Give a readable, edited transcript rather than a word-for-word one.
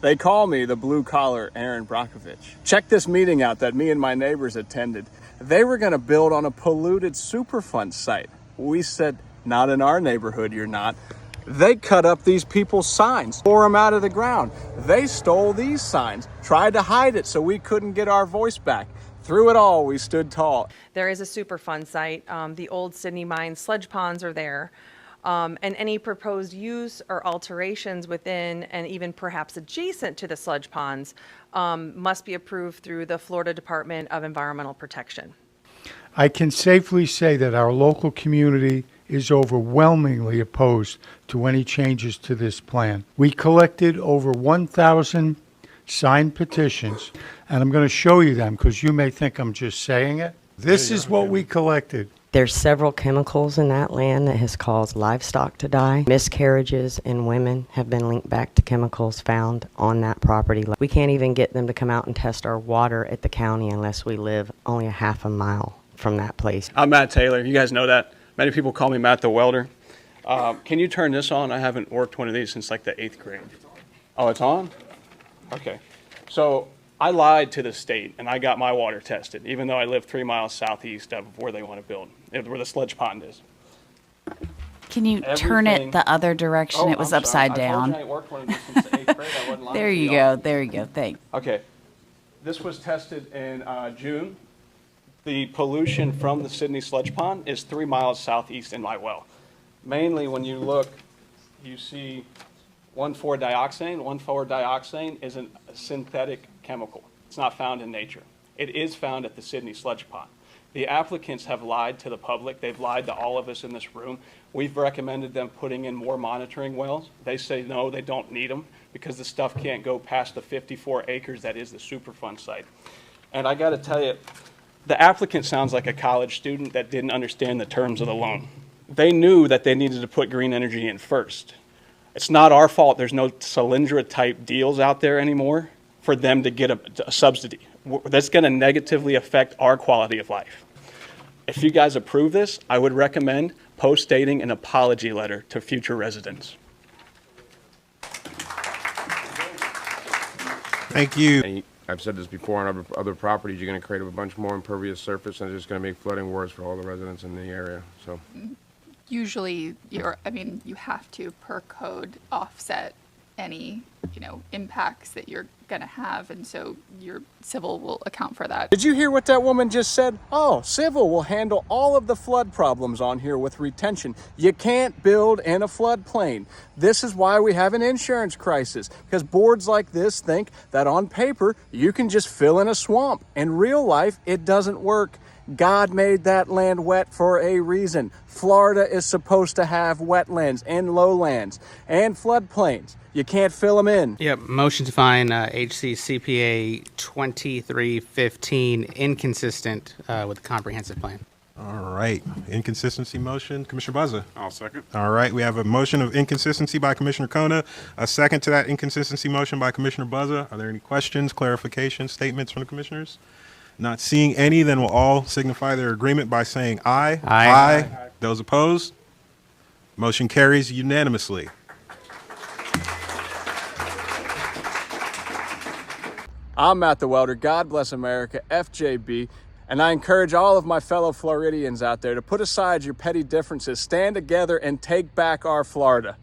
They call me the blue-collar Aaron Brockovich. Check this meeting out that me and my neighbors attended. They were going to build on a polluted Superfund site. We said, not in our neighborhood, you're not. They cut up these people's signs, tore them out of the ground. They stole these signs, tried to hide it so we couldn't get our voice back. Through it all, we stood tall. There is a Superfund site. The old Sydney mine sludge ponds are there. And any proposed use or alterations within and even perhaps adjacent to the sludge ponds must be approved through the Florida Department of Environmental Protection. I can safely say that our local community is overwhelmingly opposed to any changes to this plan. We collected over 1,000 signed petitions, and I'm going to show you them because you may think I'm just saying it. This is what we collected. There's several chemicals in that land that has caused livestock to die. Miscarriages in women have been linked back to chemicals found on that property. We can't even get them to come out and test our water at the county unless we live only a half a mile from that place. I'm Matt Taylor. You guys know that. Many people call me Matt the Welder. Can you turn this on? I haven't worked one of these since like the 8th grade. Oh, it's on? Okay. So I lied to the state and I got my water tested, even though I live 3 miles southeast of where they want to build, where the sludge pond is. Can you turn it the other direction? Oh, It was I'm upside sorry. I told down. you I ain't worked one of these since the 8th grade. I wasn't lying There to you y'all. go. There you go. Thanks. Okay. This was tested in June. The pollution from the Sydney sludge pond is 3 miles southeast in my well. Mainly when you look, you see 1,4-dioxane. 1,4-dioxane is a synthetic chemical. It's not found in nature. It is found at the Sydney sludge pond. The applicants have lied to the public. They've lied to all of us in this room. We've recommended them putting in more monitoring wells. They say no, they don't need them because the stuff can't go past the 54 acres that is the Superfund site. And I got to tell you, the applicant sounds like a college student that didn't understand the terms of the loan. They knew that they needed to put green energy in first. It's not our fault there's no Solyndra-type deals out there anymore for them to get a subsidy. That's going to negatively affect our quality of life. If you guys approve this, I would recommend post-dating an apology letter to future residents. Thank you. I've said this before on other properties, you're going to create a bunch more impervious surface, and it's just going to make flooding worse for all the residents in the area. So, usually, you have to per code offset any, impacts that you're going to have, and so your civil will account for that. Did you hear what that woman just said? Oh, civil will handle all of the flood problems on here with retention. You can't build in a floodplain. This is why we have an insurance crisis, because boards like this think that on paper you can just fill in a swamp. In real life, it doesn't work. God made that land wet for a reason. Florida is supposed to have wetlands and lowlands and floodplains. You can't fill them in. Yep, motion to find HCCPA 2315 inconsistent with the comprehensive plan. all right. Inconsistency motion. Commissioner Buzza. I'll second. All right. We have a motion of inconsistency by Commissioner Kona, a second to that inconsistency motion by Commissioner Buzza. Are there any questions, clarifications, statements from the commissioners? Not seeing any, then we'll all signify their agreement by saying aye. Aye. Those opposed? Motion carries unanimously. I'm Matt the Welder. God bless America, FJB. And I encourage all of my fellow Floridians out there to put aside your petty differences, stand together, and take back our Florida.